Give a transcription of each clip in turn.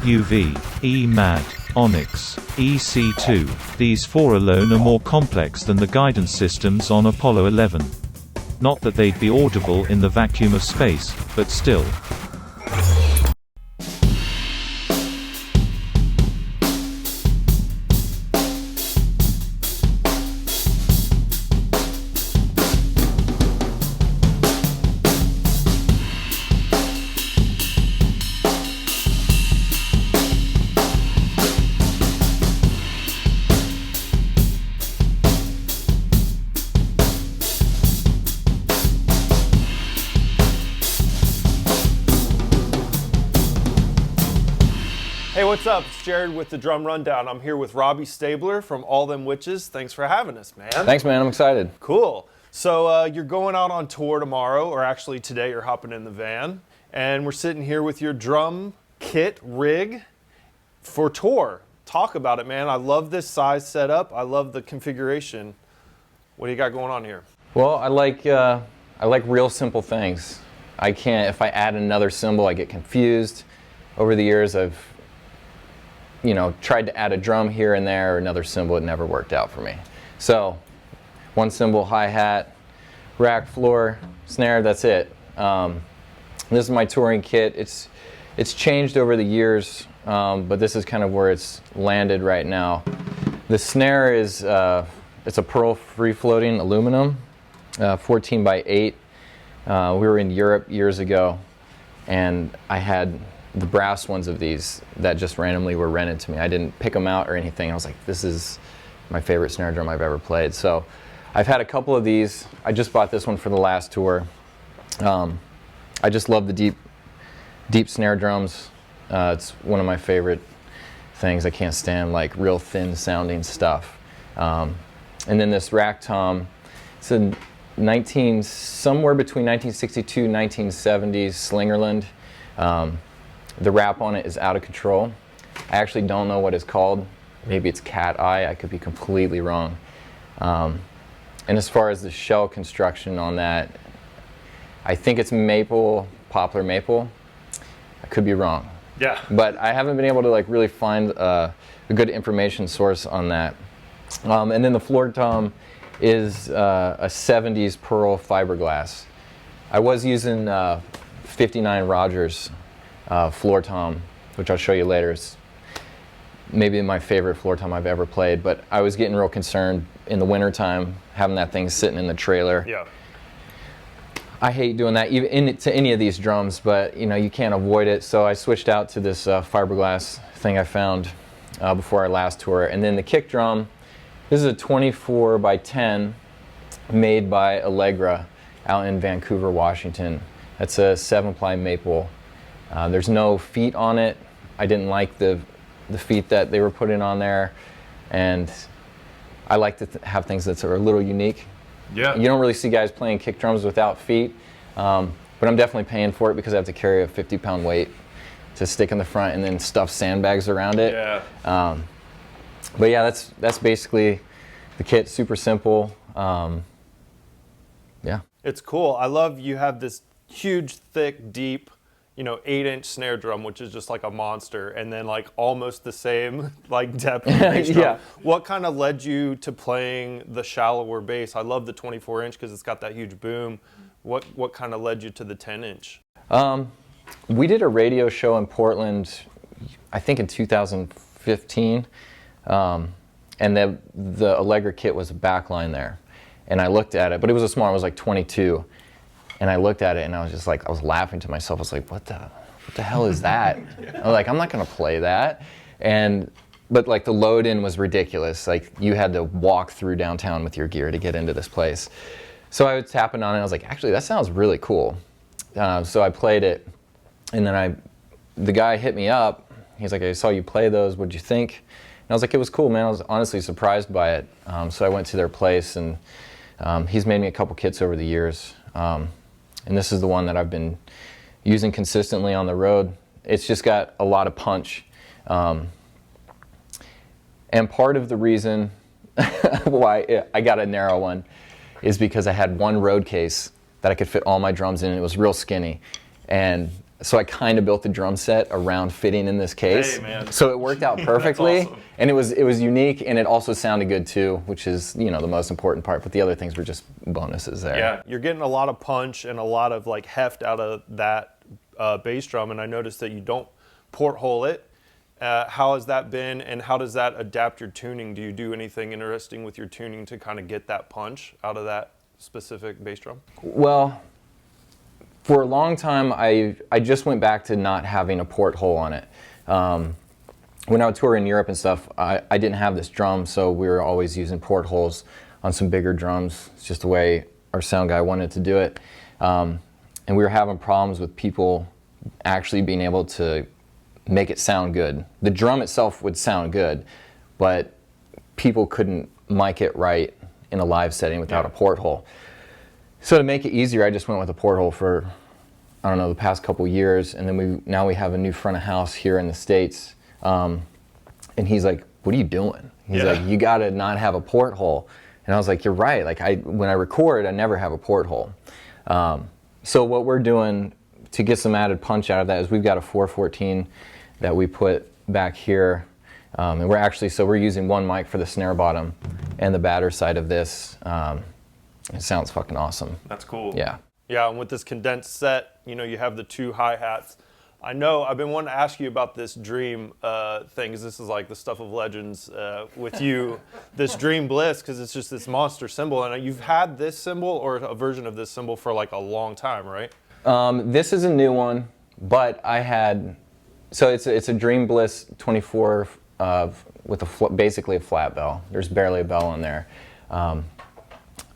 UV, E Mad, Onyx, EC2. These four alone are more complex than the guidance systems on Apollo 11. Not that they'd be audible in the vacuum of space, but still. Hey, what's up? It's Jarrad with the Drum Rundown. I'm here with Robby Staebler from All Them Witches. Thanks for having us, man. Thanks, man. I'm excited. Cool. So you're going out on tour tomorrow, or actually today you're hopping in the van, and we're sitting here with your drum kit rig for tour. Talk about it, man. I love this size setup. I love the configuration. What do you got going on here? Well, I like real simple things. I can't, if I add another cymbal, I get confused. Over the years, I've tried to add a drum here and there or another cymbal. It never worked out for me. So, one cymbal, hi-hat, rack, floor, snare, that's it. This is my touring kit. It's changed over the years, but this is kind of where it's landed right now. The snare is, it's a pearl free-floating aluminum, 14 by 8. We were in Europe years ago, and I had the brass ones of these that just randomly were rented to me. I didn't pick them out or anything. I was like, this is my favorite snare drum I've ever played. So I've had a couple of these. I just bought this one for the last tour. I just love the deep snare drums. It's one of my favorite things. I can't stand like real thin sounding stuff. And then this rack tom, it's a somewhere between 1962 and 1970s Slingerland. The wrap on it is out of control. I actually don't know what it's called. Maybe it's cat eye. I could be completely wrong. And as far as the shell construction on that, I think it's maple, poplar maple. I could be wrong. Yeah. But I haven't been able to like really find a good information source on that. And then the floor tom is a 70s pearl fiberglass. I was using 59 Rogers floor tom, which I'll show you later. It's maybe my favorite floor tom I've ever played, but I was getting real concerned in the wintertime having that thing sitting in the trailer. Yeah. I hate doing that even to any of these drums, but you can't avoid it. So I switched out to this fiberglass thing I found before our last tour. And then the kick drum, this is a 24 by 10 made by Allegra out in Vancouver, Washington. That's a 7-ply maple. There's no feet on it. I didn't like the feet that they were putting on there, and I like to have things that are a little unique. Yeah. You don't really see guys playing kick drums without feet, but I'm definitely paying for it because I have to carry a 50-pound weight to stick in the front and then stuff sandbags around it. Yeah. But yeah, that's basically the kit. Super simple. Yeah. It's cool. I love you have this huge, thick, deep 8-inch snare drum, which is just like a monster, and then like almost the same like depth bass drum. Yeah. What kind of led you to playing the shallower bass? I love the 24-inch because it's got that huge boom. What kind of led you to the 10-inch? We did a radio show in Portland, I think in 2015, and the Allegra kit was a backline there, and I looked at it, but it was a small. It was like 22. And I looked at it and I was just like, I was laughing to myself. I was like, what the hell is that? I was like, I'm not gonna play that. But like the load in was ridiculous. Like you had to walk through downtown with your gear to get into this place. So I was tapping on it and I was like, actually that sounds really cool. So I played it, and then the guy hit me up. He's like, I saw you play those, what'd you think? And I was like, it was cool, man. I was honestly surprised by it. So I went to their place, and he's made me a couple kits over the years. And this is the one that I've been using consistently on the road. It's just got a lot of punch. And part of the reason why I got a narrow one is because I had one road case that I could fit all my drums in, and it was real skinny. And So I kind of built the drum set around fitting in this case. Hey, man. So it worked out perfectly. That's awesome. And it was unique, and it also sounded good too, which is, you know, the most important part. But the other things were just bonuses there. Yeah, you're getting a lot of punch and a lot of like heft out of that bass drum, and I noticed that you don't porthole it. How has that been, and how does that adapt your tuning? Do you do anything interesting with your tuning to kind of get that punch out of that specific bass drum? Well, for a long time, I just went back to not having a porthole on it. When I would tour in Europe and stuff, I didn't have this drum, so we were always using portholes on some bigger drums. It's just the way our sound guy wanted to do it. And we were having problems with people actually being able to make it sound good. The drum itself would sound good, but people couldn't mic it right in a live setting without a porthole. So to make it easier, I just went with a porthole for, I don't know, the past couple years, and then now we have a new front of house here in the States, and he's like, "What are you doing?" He's like, "You gotta not have a porthole." And I was like, "You're right. Like when I record, I never have a porthole." So what we're doing to get some added punch out of that is we've got a 414 that we put back here, and we're using one mic for the snare bottom and the batter side of this. It sounds fucking awesome. That's cool. Yeah. Yeah, and with this condensed set, you know, you have the two hi-hats. I know I've been wanting to ask you about this Dream thing, because this is like the stuff of legends with you, this Dream Bliss, because it's just this monster cymbal. And you've had this cymbal or a version of this cymbal for like a long time, right? This is a new one, but I had, so it's a Dream Bliss 24 with basically a flat bell. There's barely a bell on there.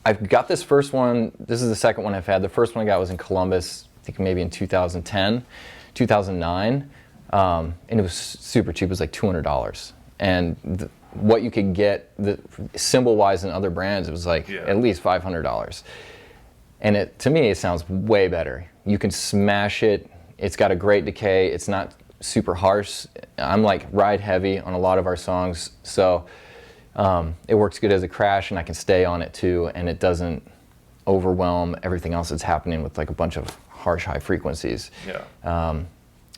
I've got this first one, this is the second one I've had. The first one I got was in Columbus, I think maybe in 2010, 2009, and it was super cheap. It was like $200. And what you could get, cymbal-wise in other brands, it was like at least $500. And to me, it sounds way better. You can smash it. It's got a great decay. It's not super harsh. I'm like ride heavy on a lot of our songs, so it works good as a crash, and I can stay on it too, and it doesn't overwhelm everything else that's happening with like a bunch of harsh high frequencies. Yeah.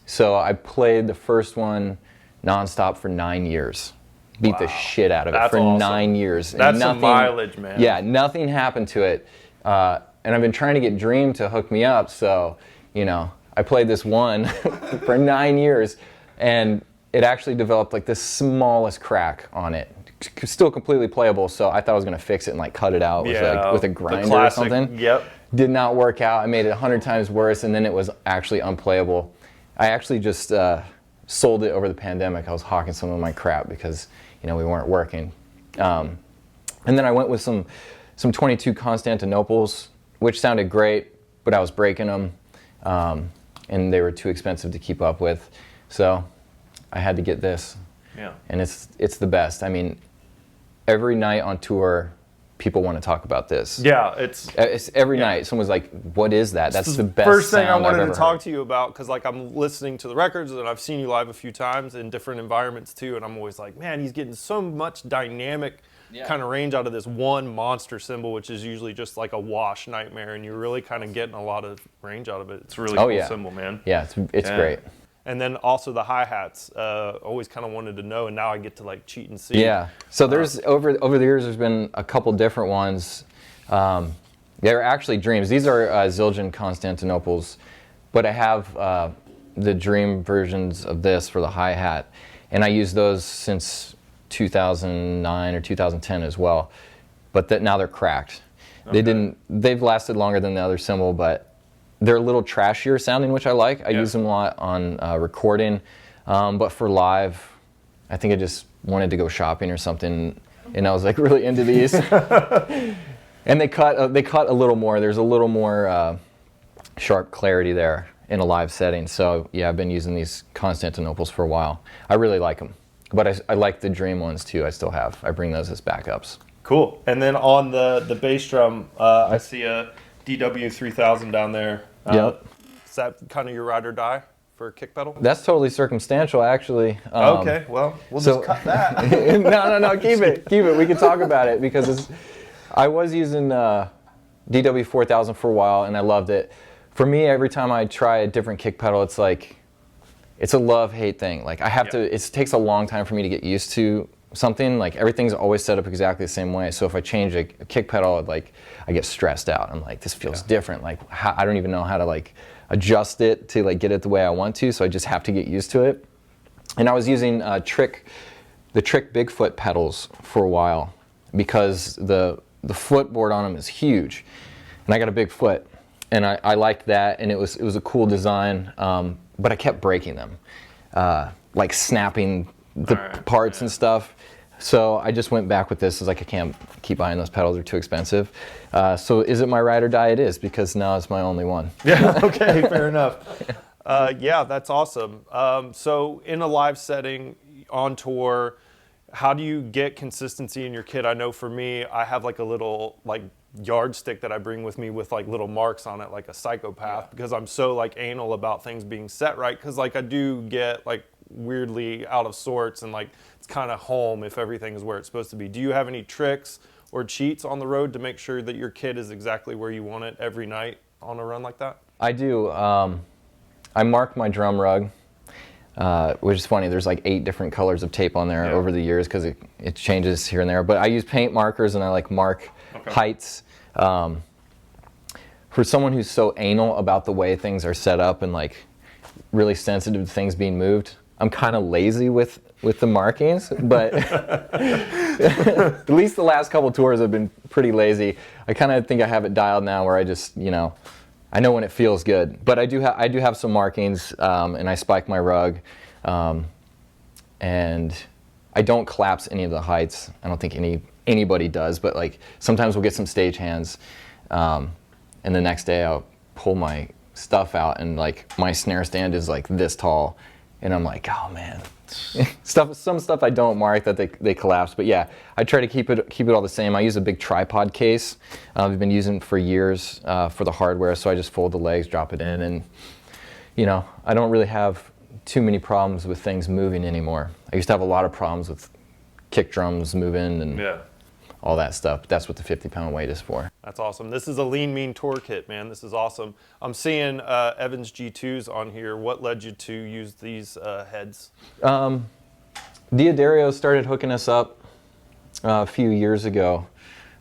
So I played the first one nonstop for 9 years. Beat the shit out of it for awesome. 9 years. That's some mileage, man. Yeah, nothing happened to it. And I've been trying to get Dream to hook me up, so, you know, I played this one for 9 years, and it actually developed like the smallest crack on it. Still completely playable, so I thought I was going to fix it and like cut it out with a grinder or something. Yep. Did not work out. I made it 100 times worse, and then it was actually unplayable. I actually just sold it over the pandemic. I was hawking some of my crap because, you know, we weren't working. And then I went with some 22 Constantinoples, which sounded great, but I was breaking them, and they were too expensive to keep up with. So I had to get this. Yeah. And it's the best. I mean, every night on tour, people want to talk about this. Yeah, it's every night. Someone's like, "What is that? That's the best first thing I sound wanted I've to ever talk heard." to you about, because like I'm listening to the records and I've seen you live a few times in different environments too, and I'm always like, man, he's getting so much dynamic kind of range out of this one monster cymbal, which is usually just like a wash nightmare, and you're really kind of getting a lot of range out of it. It's a really cool cymbal, man. Yeah, it's great. And then also the hi-hats, always kind of wanted to know, and now I get to like cheat and see. Yeah, so there's, over the years, there's been a couple different ones. They're actually Dreams. These are Zildjian Constantinoples, but I have the Dream versions of this for the hi-hat, and I use those since 2009 or 2010 as well, but now they're cracked. Okay. They've lasted longer than the other cymbal, but they're a little trashier sounding, which I like. I use them a lot on recording, but for live, I think I just wanted to go shopping or something, and I was like really into these. And they cut a little more. There's a little more sharp clarity there in a live setting. So yeah, I've been using these Constantinoples for a while. I really like them, but I like the Dream ones too. I still have. I bring those as backups. Cool. And then on the bass drum, I see a DW3000 down there. Yep. Is that kind of your ride or die for a kick pedal? That's totally circumstantial, actually. Okay, well, we'll just cut that. No, keep it. We can talk about it, because I was using DW4000 for a while, and I loved it. For me, every time I try a different kick pedal, it's like, it's a love-hate thing. Like I have to, it takes a long time for me to get used to something. Like everything's always set up exactly the same way. So if I change a kick pedal, like I get stressed out. I'm like, this feels different. Like I don't even know how to like adjust it to like get it the way I want to. So I just have to get used to it. And I was using the Trick Bigfoot pedals for a while because the footboard on them is huge, and I got a big foot. And I liked that, and it was a cool design, but I kept breaking them, like snapping the parts and stuff. So I just went back with this. I was like, I can't keep buying those pedals; they're too expensive. So is it my ride or die? It is, because now it's my only one. Yeah. Okay. Fair enough. Yeah, that's awesome. So in a live setting, on tour, how do you get consistency in your kit? I know for me, I have like a little like yardstick that I bring with me with like little marks on it, like a psychopath, because I'm so like anal about things being set right, because like I do get like weirdly out of sorts, and like it's kind of home if everything is where it's supposed to be. Do you have any tricks or cheats on the road to make sure that your kit is exactly where you want it every night on a run like that? I do. I mark my drum rug, which is funny. There's like 8 different colors of tape on there over the years because it changes here and there. But I use paint markers, and I like mark heights. For someone who's so anal about the way things are set up and like really sensitive to things being moved, I'm kind of lazy with the markings, but at least the last couple tours have been pretty lazy. I kind of think I have it dialed now where I just, you know, I know when it feels good. But I do have some markings, and I spike my rug, and I don't collapse any of the heights. I don't think anybody does, but like sometimes we'll get some stage hands, and the next day I'll pull my stuff out, and like my snare stand is like this tall, and I'm like, oh man. Some stuff I don't mark that they collapse, but yeah, I try to keep it all the same. I use a big tripod case. I've been using it for years for the hardware, so I just fold the legs, drop it in, and you know, I don't really have too many problems with things moving anymore. I used to have a lot of problems with kick drums moving and all that stuff. But that's what the 50-pound weight is for. That's awesome. This is a Lean Mean tour kit, man. This is awesome. I'm seeing Evans G2s on here. What led you to use these heads? Diodario started hooking us up a few years ago.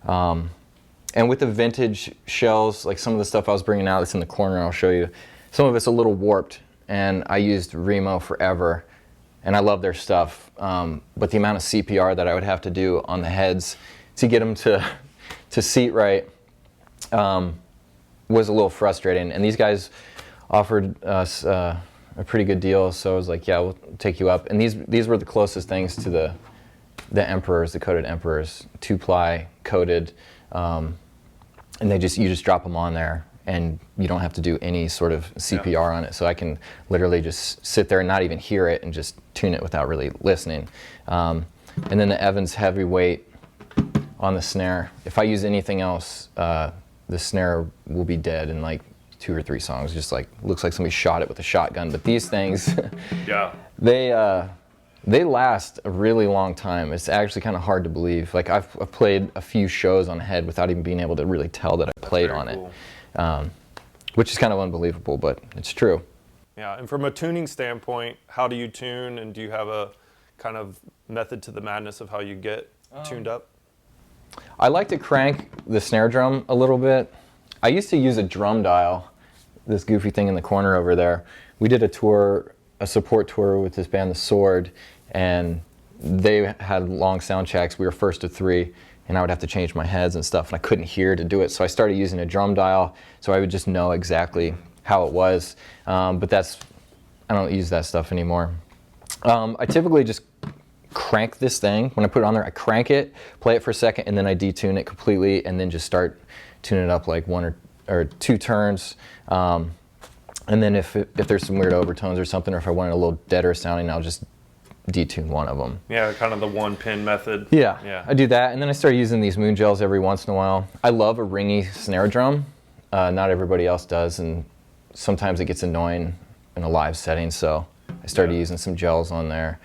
And with the vintage shells, like some of the stuff I was bringing out that's in the corner, I'll show you. Some of it's a little warped, and I used Remo forever, and I love their stuff. But the amount of CPR that I would have to do on the heads to get them to seat right was a little frustrating. And these guys offered us a pretty good deal, so I was like, yeah, we'll take you up. And these were the closest things to the Emperors, the coated Emperors, 2-ply coated, and you just drop them on there, and you don't have to do any sort of CPR on it. So I can literally just sit there and not even hear it and just tune it without really listening. And then the Evans heavyweight on the snare. If I use anything else, the snare will be dead in like 2 or 3 songs. Just like looks like somebody shot it with a shotgun. But these things, they last a really long time. It's actually kind of hard to believe. Like I've played a few shows on a head without even being able to really tell that I played on it, which is kind of unbelievable, but it's true. Yeah, and from a tuning standpoint, how do you tune, and do you have a kind of method to the madness of how you get tuned up? I like to crank the snare drum a little bit. I used to use a drum dial, this goofy thing in the corner over there. We did a support tour with this band, The Sword, and they had long sound checks. We were first to 3, and I would have to change my heads and stuff, and I couldn't hear to do it. So I started using a drum dial, so I would just know exactly how it was. But I don't use that stuff anymore. I typically just crank this thing. When I put it on there, I crank it, play it for a second, and then I detune it completely, and then just start tuning it up like 1 or 2 turns. And then if there's some weird overtones or something, or if I want it a little deader sounding, I'll just detune one of them. Yeah, kind of the 1-pin method. Yeah, I do that, and then I start using these moon gels every once in a while. I love a ringy snare drum. Not everybody else does, and sometimes it gets annoying in a live setting, so I started using some gels on there.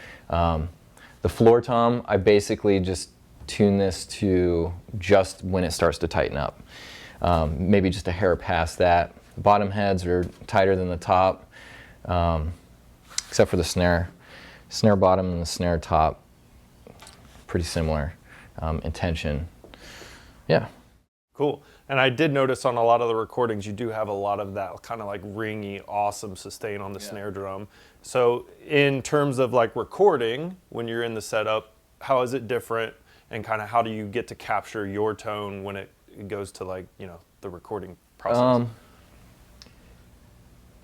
The floor tom, I basically just tune this to just when it starts to tighten up. Maybe just a hair past that. Bottom heads are tighter than the top, except for the snare. Snare bottom and the snare top, pretty similar in tension. Yeah. Cool. And I did notice on a lot of the recordings, you do have a lot of that kind of like ringy, awesome sustain on the snare drum. So in terms of like recording, when you're in the setup, how is it different? And kind of how do you get to capture your tone when it goes to like, you know, the recording process?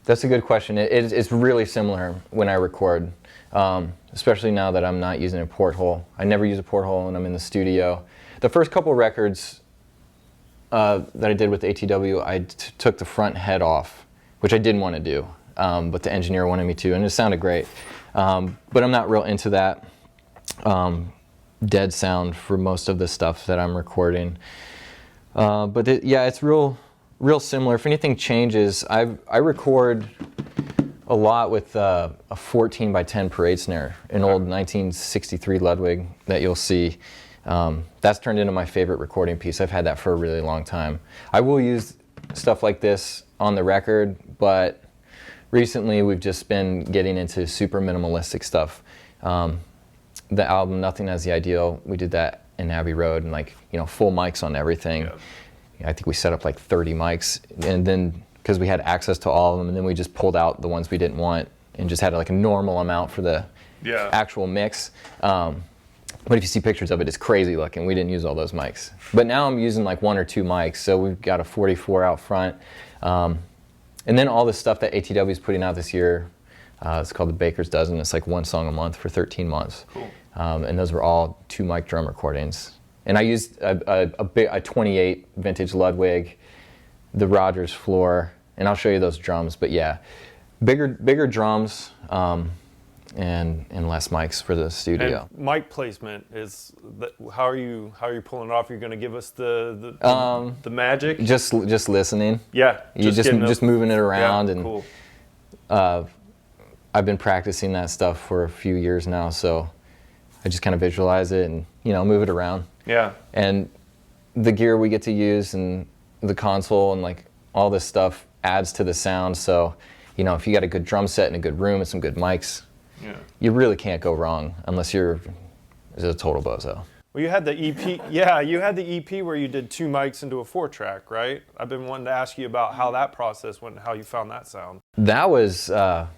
That's a good question. It's really similar when I record, especially now that I'm not using a porthole. I never use a porthole when I'm in the studio. The first couple records that I did with ATW, I took the front head off, which I didn't want to do, but the engineer wanted me to, and it sounded great. But I'm not real into that dead sound for most of the stuff that I'm recording. But yeah, it's real similar. If anything changes, I record a lot with a 14 by 10 parade snare, an old 1963 Ludwig that you'll see. That's turned into my favorite recording piece. I've had that for a really long time. I will use stuff like this on the record, but recently we've just been getting into super minimalistic stuff. The album Nothing As the Ideal, we did that in Abbey Road, and like, you know, full mics on everything. Yeah. I think we set up like 30 mics, and then because we had access to all of them, and then we just pulled out the ones we didn't want and just had like a normal amount for the actual mix. But if you see pictures of it, it's crazy looking. We didn't use all those mics. But now I'm using like 1 or 2 mics, so we've got a 44 out front. And then all the stuff that ATW is putting out this year, it's called the Baker's Dozen. It's like 1 song a month for 13 months. Cool. And those were all 2 mic drum recordings. And I used a 28 vintage Ludwig, the Rogers floor, and I'll show you those drums. But yeah, bigger drums and less mics for the studio. And mic placement is how are you pulling it off? You're going to give us the magic? Just listening. Yeah, you just moving it around. Yeah, and cool. I've been practicing that stuff for a few years now, so I just kind of visualize it and, you know, move it around. Yeah. And the gear we get to use and the console and like all this stuff adds to the sound. So, you know, if you got a good drum set and a good room and some good mics, you really can't go wrong unless you're a total bozo. Well, you had the EP. Yeah, you had the EP where you did 2 mics into a 4-track, right? I've been wanting to ask you about how that process went and how you found that sound. That was, you're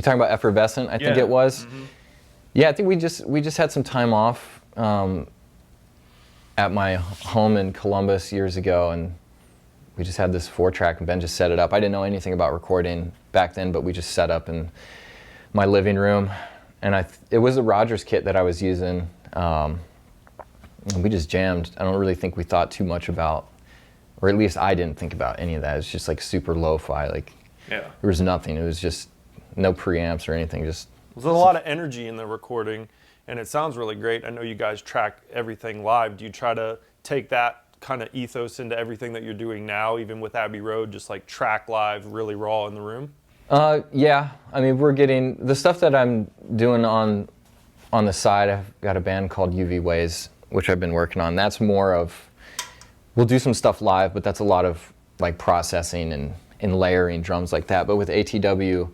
talking about Effervescent, I think it was. Mm-hmm. Yeah, I think we just had some time off at my home in Columbus years ago, and we just had this 4-track, and Ben just set it up. I didn't know anything about recording back then, but we just set up in my living room, and it was a Rogers kit that I was using. And we just jammed. I don't really think we thought too much about, or at least I didn't think about any of that. It's just like super lo-fi. Like, there was nothing. It was just no preamps or anything. Just there's a lot of energy in the recording, and it sounds really great. I know you guys track everything live. Do you try to take that kind of ethos into everything that you're doing now, even with Abbey Road, just like track live, really raw in the room? Yeah. I mean, we're getting the stuff that I'm doing on the side. I've got a band called UV Ways, which I've been working on. That's more of, we'll do some stuff live, but that's a lot of like processing and layering drums like that. But with ATW,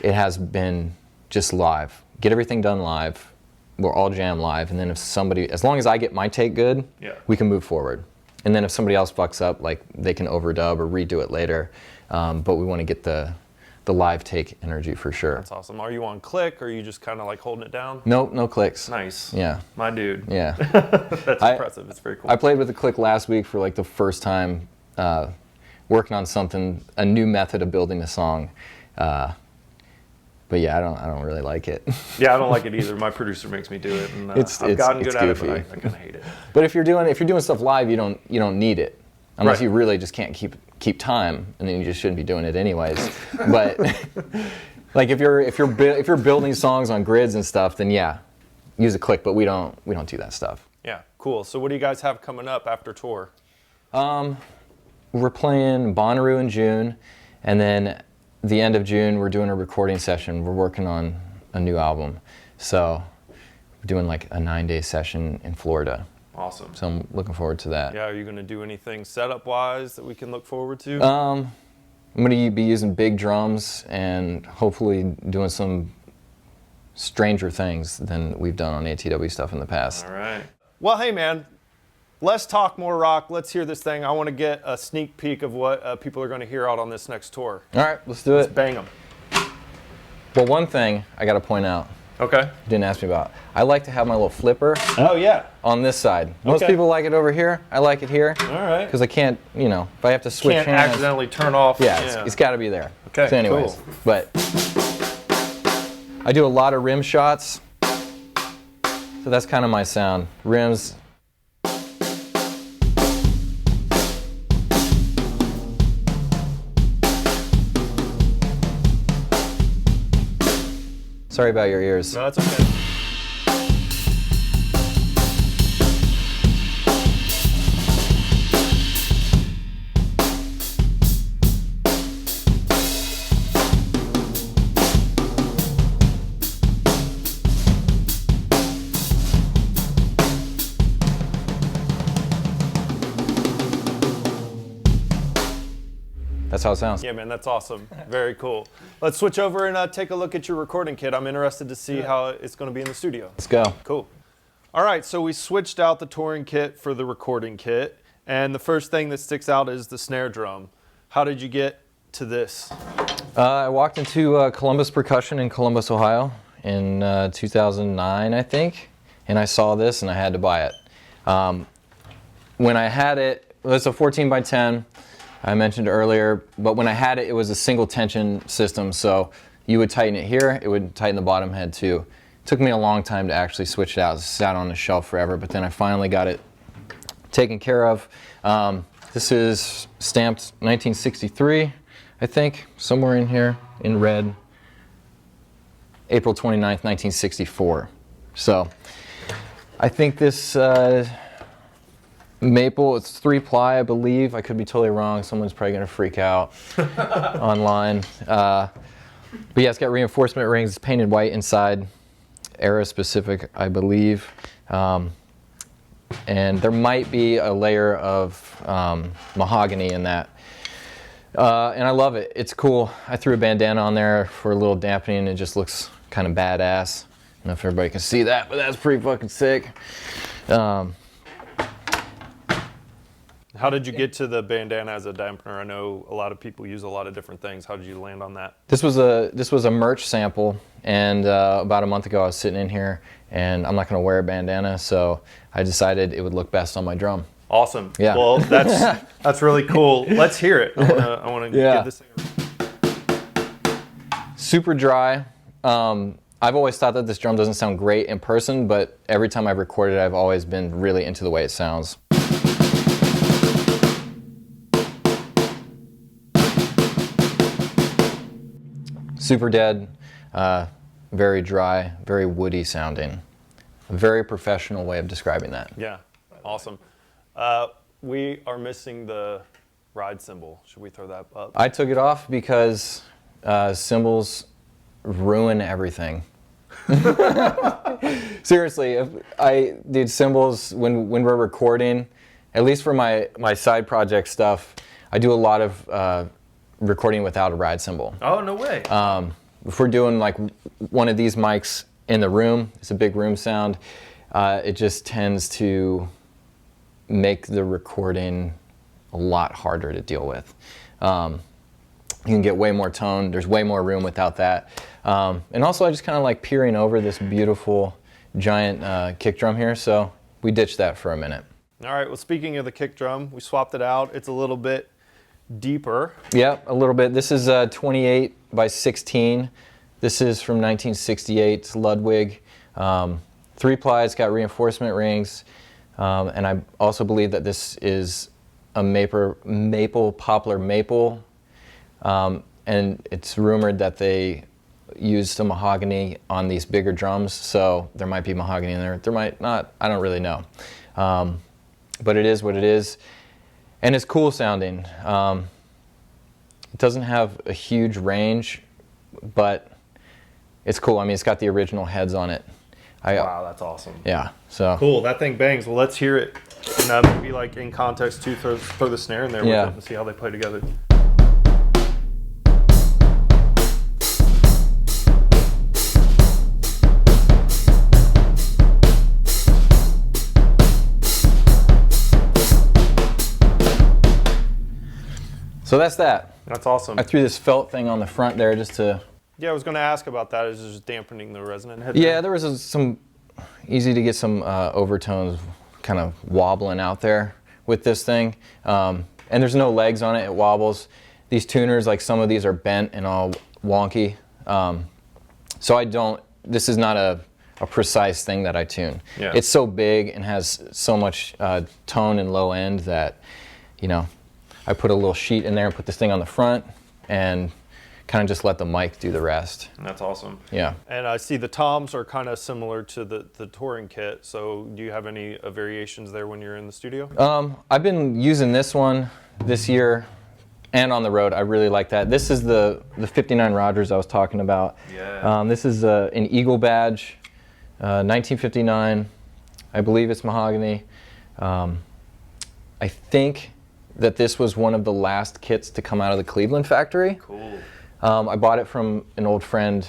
it has been just live. Get everything done live. We'll all jam live, and then if somebody, as long as I get my take good, we can move forward. And then if somebody else fucks up, like they can overdub or redo it later. But we want to get the live take energy for sure. That's awesome. Are you on click, or are you just kind of like holding it down? Nope, no clicks. Nice. Yeah. My dude. Yeah. That's impressive. It's very cool. I played with the click last week for like the first time, working on something, a new method of building a song. But yeah, I don't really like it. Yeah, I don't like it either. My producer makes me do it, and I've gotten good at it, but I kind of hate it. But if you're doing stuff live, you don't need it, unless you really just can't keep time, and then you just shouldn't be doing it anyways. But like if you're building songs on grids and stuff, then yeah, use a click. But we don't do that stuff. Yeah, cool. So what do you guys have coming up after tour? We're playing Bonnaroo in June, and then the end of June, we're doing a recording session. We're working on a new album. So we're doing like a 9-day session in Florida. Awesome. So I'm looking forward to that. Yeah, are you going to do anything setup-wise that we can look forward to? I'm going to be using big drums and hopefully doing some stranger things than we've done on ATW stuff in the past. All right. Well, hey, man. Less talk, more rock. Let's hear this thing. I want to get a sneak peek of what people are going to hear out on this next tour. All right, let's do it. Let's bang them. Well, one thing I got to point out. Okay. You didn't ask me about. I like to have my little flipper. Oh, yeah. On this side. Most people like it over here. I like it here. All right. Because I can't, you know, if I have to switch can't hands. Accidentally turn off. Yeah, it's got to be there. Okay, so anyways, cool. But I do a lot of rim shots. So that's kind of my sound. Rims. Sorry about your ears. No, that's okay. That's how it sounds. Yeah, man, that's awesome. Very cool. Let's switch over and take a look at your recording kit. I'm interested to see how it's going to be in the studio. Let's go. Cool. All right, so we switched out the touring kit for the recording kit, and the first thing that sticks out is the snare drum. How did you get to this? I walked into Columbus Percussion in Columbus, Ohio in 2009, I think, and I saw this and I had to buy it. When I had it, it's a 14 by 10. I mentioned earlier, but when I had it, it was a single tension system, so you would tighten it here, it would tighten the bottom head too. It took me a long time to actually switch it out. It sat on the shelf forever, but then I finally got it taken care of. This is stamped 1963, I think, somewhere in here in red. April 29th, 1964. So I think this maple, it's 3-ply, I believe. I could be totally wrong. Someone's probably going to freak out online. But yeah, it's got reinforcement rings. It's painted white inside, era specific, I believe. And there might be a layer of mahogany in that. And I love it. It's cool. I threw a bandana on there for a little dampening, and it just looks kind of badass. I don't know if everybody can see that, but that's pretty fucking sick. How did you get to the bandana as a dampener? I know a lot of people use a lot of different things. How did you land on that? This was a merch sample, and about a month ago I was sitting in here, and I'm not going to wear a bandana, so I decided it would look best on my drum. Awesome. Yeah. Well, that's really cool. Let's hear it. I want to Yeah. give this thing. Super dry. I've always thought that this drum doesn't sound great in person, but every time I've recorded it, I've always been really into the way it sounds. Super dead, very dry, very woody sounding. A very professional way of describing that. Yeah, awesome. We are missing the ride cymbal. Should we throw that up? I took it off because cymbals ruin everything. Seriously, if I did cymbals when we're recording, at least for my side project stuff, I do a lot of recording without a ride cymbal. Oh, no way. If we're doing like one of these mics in the room, it's a big room sound, it just tends to make the recording a lot harder to deal with. You can get way more tone, there's way more room without that. And also I just kind of like peering over this beautiful giant kick drum here, so we ditched that for a minute. All right, well, speaking of the kick drum, we swapped it out. It's a little bit deeper. Yep, a little bit. This is 28 by 16. This is from 1968. It's Ludwig. 3-ply, it's got reinforcement rings. And I also believe that this is a poplar maple. And it's rumored that they used some mahogany on these bigger drums, so there might be mahogany in there. There might not. I don't really know. But it is what it is. And it's cool sounding. It doesn't have a huge range, but it's cool. I mean, it's got the original heads on it. Wow, that's awesome. Yeah, so. Cool, that thing bangs. Well, let's hear it. And maybe like in context too, throw the snare in there with it and see how they play together. So that's that. That's awesome. I threw this felt thing on the front there just to... Yeah, I was going to ask about that. Is it just dampening the resonant head? Yeah, there was some easy to get some overtones kind of wobbling out there with this thing. And there's no legs on it, it wobbles. These tuners, like some of these are bent and all wonky. So this is not a precise thing that I tune. Yeah. It's so big and has so much tone and low end that, you know, I put a little sheet in there and put this thing on the front and kind of just let the mic do the rest. That's awesome. Yeah. And I see the toms are kind of similar to the touring kit. So do you have any variations there when you're in the studio? I've been using this one this year and on the road. I really like that. This is the 59 Rogers I was talking about. Yeah. This is an Eagle badge, 1959. I believe it's mahogany. I think that this was one of the last kits to come out of the Cleveland factory. Cool. I bought it from an old friend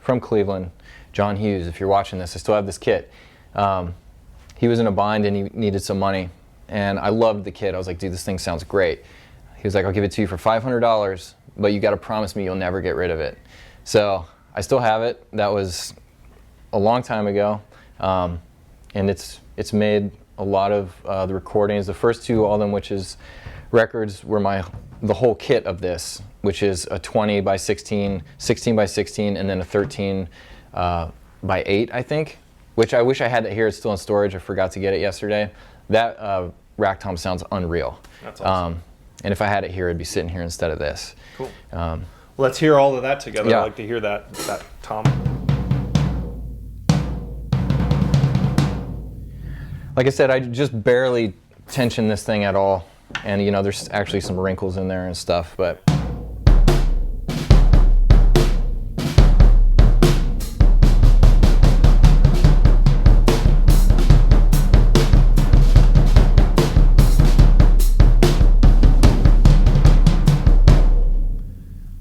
from Cleveland, John Hughes. If you're watching this, I still have this kit. He was in a bind and he needed some money. And I loved the kit. I was like, dude, this thing sounds great. He was like, I'll give it to you for $500, but you got to promise me you'll never get rid of it. So I still have it. That was a long time ago. And it's made a lot of the recordings. The first two All Them Witches records were the whole kit of this, which is a 20 by 16, 16 by 16, and then a 13 by 8, I think, which I wish I had it here. It's still in storage. I forgot to get it yesterday. That rack tom sounds unreal. That's awesome. And if I had it here, it'd be sitting here instead of this. Cool. Let's hear all of that together. Yeah. I'd like to hear that tom. Like I said, I just barely tension this thing at all. And you know, there's actually some wrinkles in there and stuff, but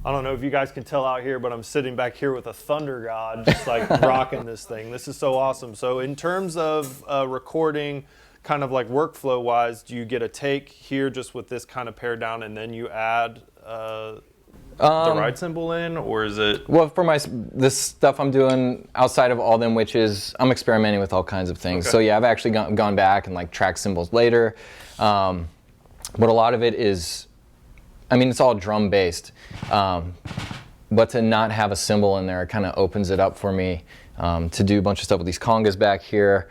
I don't know if you guys can tell out here, but I'm sitting back here with a thunder god, just like rocking this thing. This is so awesome. So in terms of recording, kind of like workflow wise, do you get a take here just with this kind of pared down and then you add the ride cymbal in, or is it? Well, for this stuff I'm doing outside of All Them Witches, I'm experimenting with all kinds of things. Okay. So yeah, I've actually gone back and like tracked cymbals later. But a lot of it is, I mean, it's all drum based. But to not have a cymbal in there kind of opens it up for me to do a bunch of stuff with these congas back here.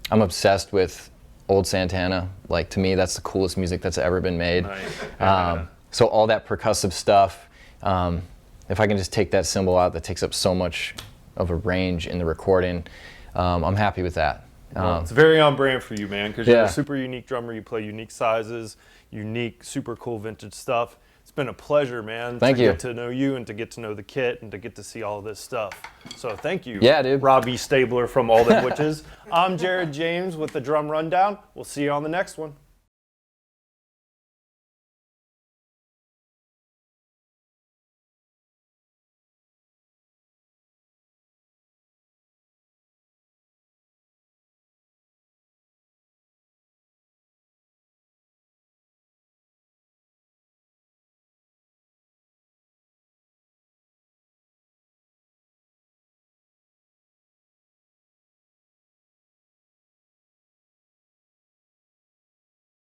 I'm obsessed with old Santana. Like, to me, that's the coolest music that's ever been made. Nice. So all that percussive stuff, if I can just take that cymbal out that takes up so much of a range in the recording, I'm happy with that. Well, it's very on brand for you, man, because you're Yeah. a super unique drummer. You play unique sizes, unique, super cool vintage stuff. It's been a pleasure, man, Thank to you. get to know you and to get to know the kit and to get to see all of this stuff. So thank you, Yeah, dude. Robby Staebler from All Them Witches. I'm Jarrad James with the Drum Rundown. We'll see you on the next one.